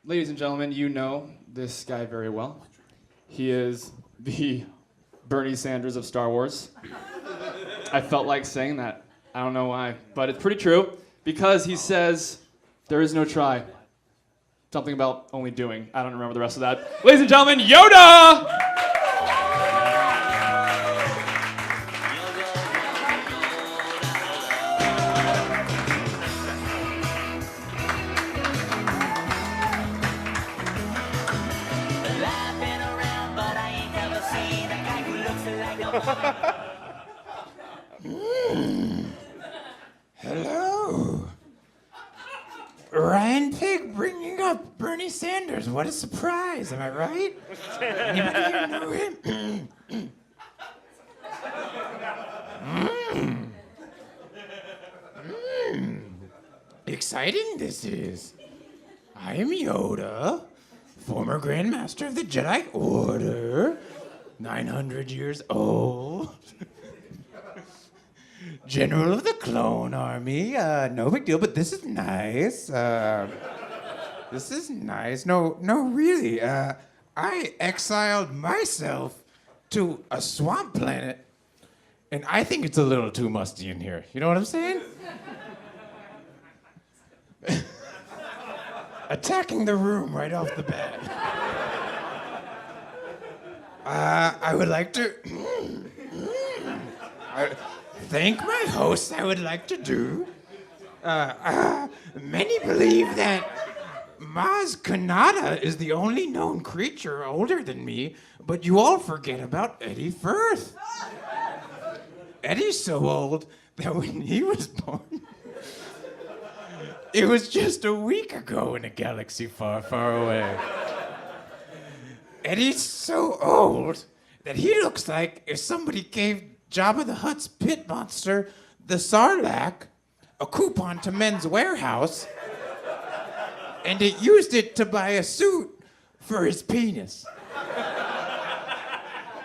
Ladies and gentlemen, you know this guy very well. He is the Bernie Sanders of Star Wars. I felt like saying that. I don't know why, but it's pretty true because he says there is no try. Something about only doing. I don't remember the rest of that. Ladies and gentlemen, Yoda! Hello. Ryan Pigg bringing up Bernie Sanders. What a surprise, am I right? Anybody here know him? Exciting this is. I am Yoda, former Grand Master of the Jedi Order, 900 years old. General of the Clone Army. No big deal, but this is nice. This is nice. No, really. I exiled myself to a swamp planet, and I think it's a little too musty in here. You know what I'm saying? Attacking the room right off the bat. I would like to... thank my hosts, I would like to do. Many believe that Maz Kanata is the only known creature older than me, but you all forget about Eddie Furth. Eddie's so old that when he was born, it was just a week ago in a galaxy far, far away. Eddie's so old that he looks like if somebody gave Jabba the Hutt's pit monster, the Sarlacc, a coupon to Men's Warehouse, and it used it to buy a suit for his penis.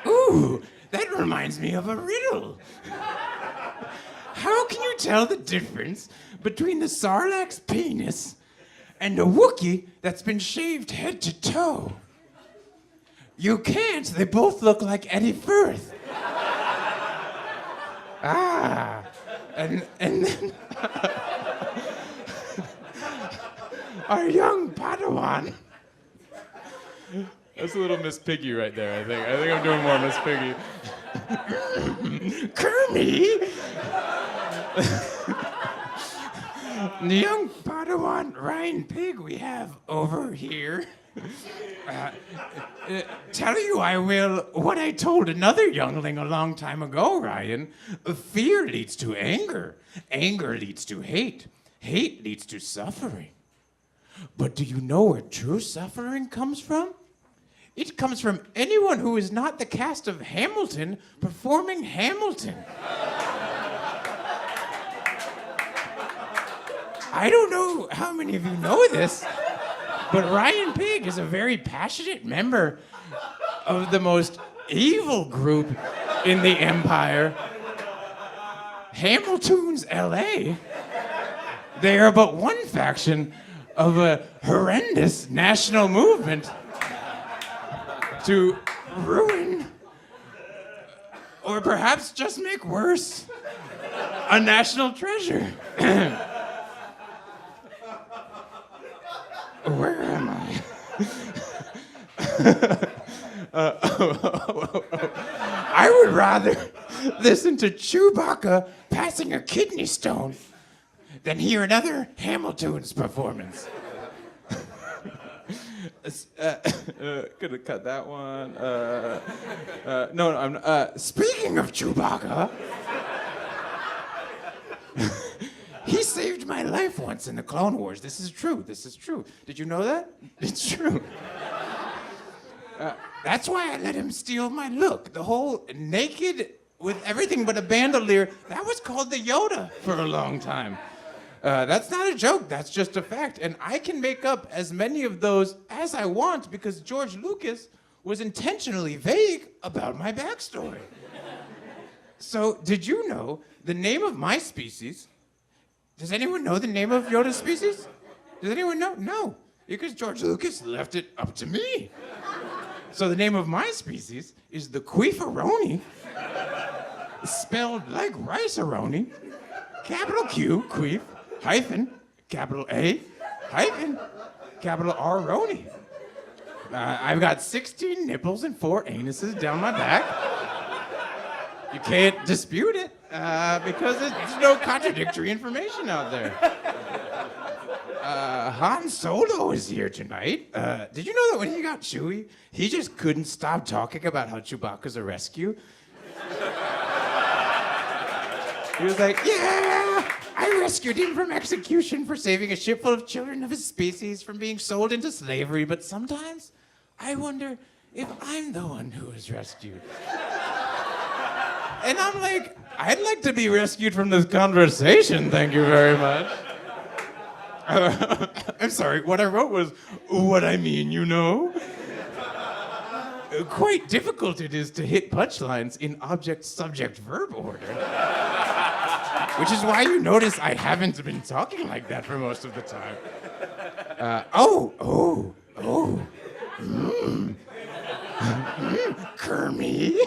Ooh, that reminds me of a riddle. How can you tell the difference between the Sarlacc's penis and a Wookiee that's been shaved head to toe? You can't. They both look like Eddie Furth. And then our young Padawan. That's a little Miss Piggy right there, I think I'm doing more Miss Piggy. Kermie! The young Padawan Ryan Pigg we have over here. Tell you I will what I told another youngling a long time ago, Ryan. Fear leads to anger. Anger leads to hate. Hate leads to suffering. But do you know where true suffering comes from? It comes from anyone who is not the cast of Hamilton performing Hamilton. I don't know how many of you know this, but Ryan Pigg is a very passionate member of the most evil group in the Empire, Hamiltoons LA. They are but one faction of a horrendous national movement to ruin, or perhaps just make worse, a national treasure. Where am I? I would rather listen to Chewbacca passing a kidney stone than hear another Hamilton's performance. Could have cut that one. No, I'm. Speaking of Chewbacca, he saved my life once in the Clone Wars. This is true. Did you know that? It's true. That's why I let him steal my look. The whole naked with everything but a bandolier, that was called the Yoda for a long time. That's not a joke, that's just a fact. And I can make up as many of those as I want because George Lucas was intentionally vague about my backstory. So, did you know the name of my species? Does anyone know the name of Yoda's species? Does anyone know? No. because George Lucas left it up to me. So the name of my species is the Queefaroni, spelled like rice-a-roni, capital Q, queef, hyphen, capital A, hyphen, capital R-roni. I've got 16 nipples and 4 anuses down my back. You can't dispute it because there's no contradictory information out there. Han Solo is here tonight. Did you know that when he got Chewie, he just couldn't stop talking about how Chewbacca's a rescue? He was like, yeah, I rescued him from execution for saving a ship full of children of his species from being sold into slavery, but sometimes I wonder if I'm the one who was rescued. And I'm like, I'd like to be rescued from this conversation, thank you very much. I'm sorry, what I wrote was, what I mean, you know? Quite difficult it is to hit punchlines in object-subject-verb order. Which is why you notice I haven't been talking like that for most of the time. Kermie.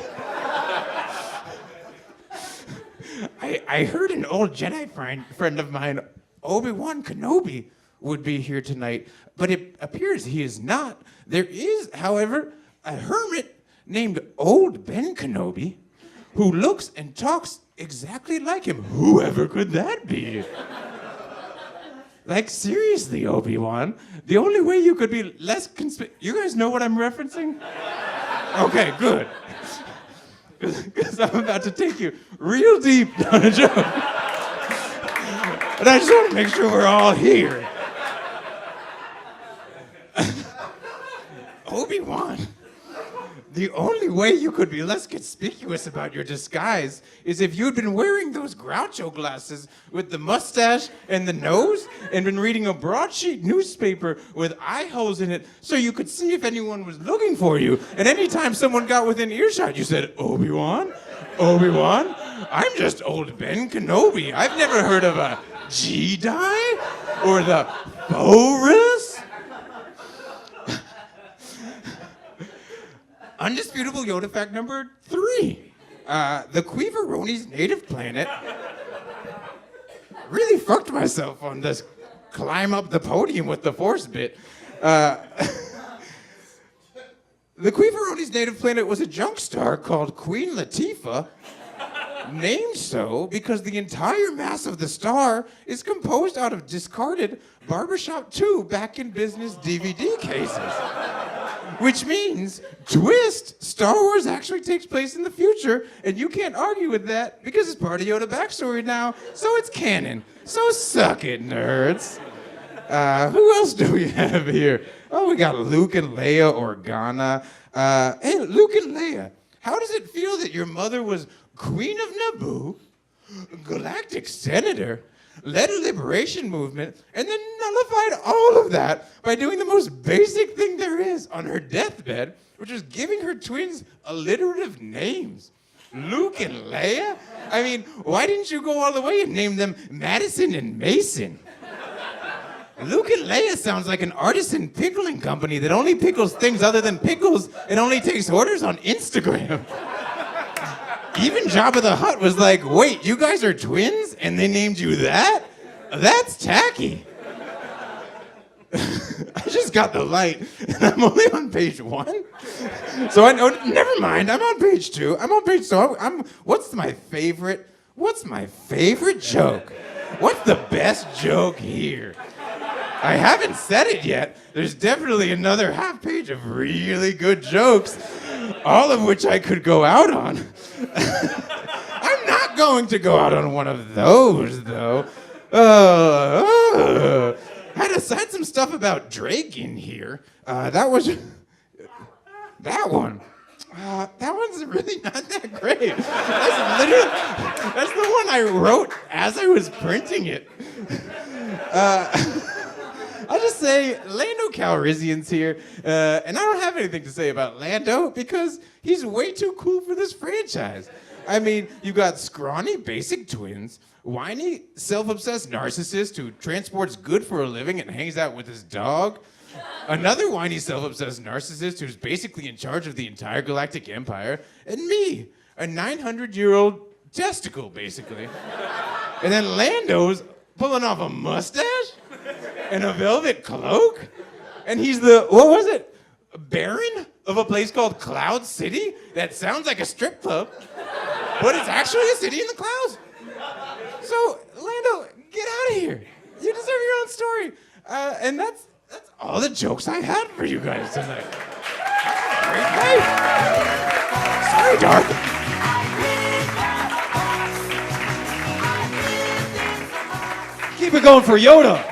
I heard an old Jedi friend of mine, Obi-Wan Kenobi, would be here tonight, but it appears he is not. There is, however, a hermit named Old Ben Kenobi who looks and talks exactly like him. Whoever could that be? Like, seriously, Obi-Wan, the only way you could be less You guys know what I'm referencing? Okay, good. Because I'm about to take you real deep down a joke. And I just want to make sure we're all here. Obi-Wan, the only way you could be less conspicuous about your disguise is if you'd been wearing those Groucho glasses with the mustache and the nose and been reading a broadsheet newspaper with eye holes in it so you could see if anyone was looking for you. And anytime someone got within earshot, you said, Obi-Wan? Obi-Wan? I'm just old Ben Kenobi. I've never heard of a Jedi or the Force. Undisputable Yoda fact number 3. The Queefaroni's native planet. Really fucked myself on this climb up the podium with the Force bit. The Queefaroni's native planet was a junk star called Queen Latifah, named so because the entire mass of the star is composed out of discarded Barbershop 2 back in business DVD cases. Which means, twist, Star Wars actually takes place in the future, and you can't argue with that because it's part of Yoda backstory now, so it's canon. So suck it, nerds. Who else do we have here? Oh, we got Luke and Leia Organa. Hey, Luke and Leia, how does it feel that your mother was Queen of Naboo, Galactic Senator, led a liberation movement, and then nullified all of that by doing the most basic thing there is on her deathbed, which was giving her twins alliterative names? Luke and Leia? I mean, why didn't you go all the way and name them Madison and Mason? Luke and Leia sounds like an artisan pickling company that only pickles things other than pickles and only takes orders on Instagram. Even Jabba the Hutt was like, wait, you guys are twins? And they named you that? That's tacky. I just got the light, and I'm only on page 1. So I know, never mind, I'm on page 2. I'm on page 2. What's my favorite joke? What's the best joke here? I haven't said it yet. There's definitely another half page of really good jokes, all of which I could go out on. I'm not going to go out on one of those, though. Had some stuff about Drake in here. That one. That one's really not that great. That's the one I wrote as I was printing it. I'll just say Lando Calrissian's here, and I don't have anything to say about Lando because he's way too cool for this franchise. I mean, you got scrawny basic twins, whiny self-obsessed narcissist who transports good for a living and hangs out with his dog, Another whiny, self-obsessed narcissist who's basically in charge of the entire galactic empire. And me, a 900-year-old testicle, basically. And then Lando's pulling off a mustache and a velvet cloak. And he's the, what was it? Baron of a place called Cloud City? That sounds like a strip club, but it's actually a city in the clouds. So, Lando, get out of here. You deserve your own story. And that's all the jokes I had for you guys tonight. Great night. Sorry, Darth. Keep it going for Yoda.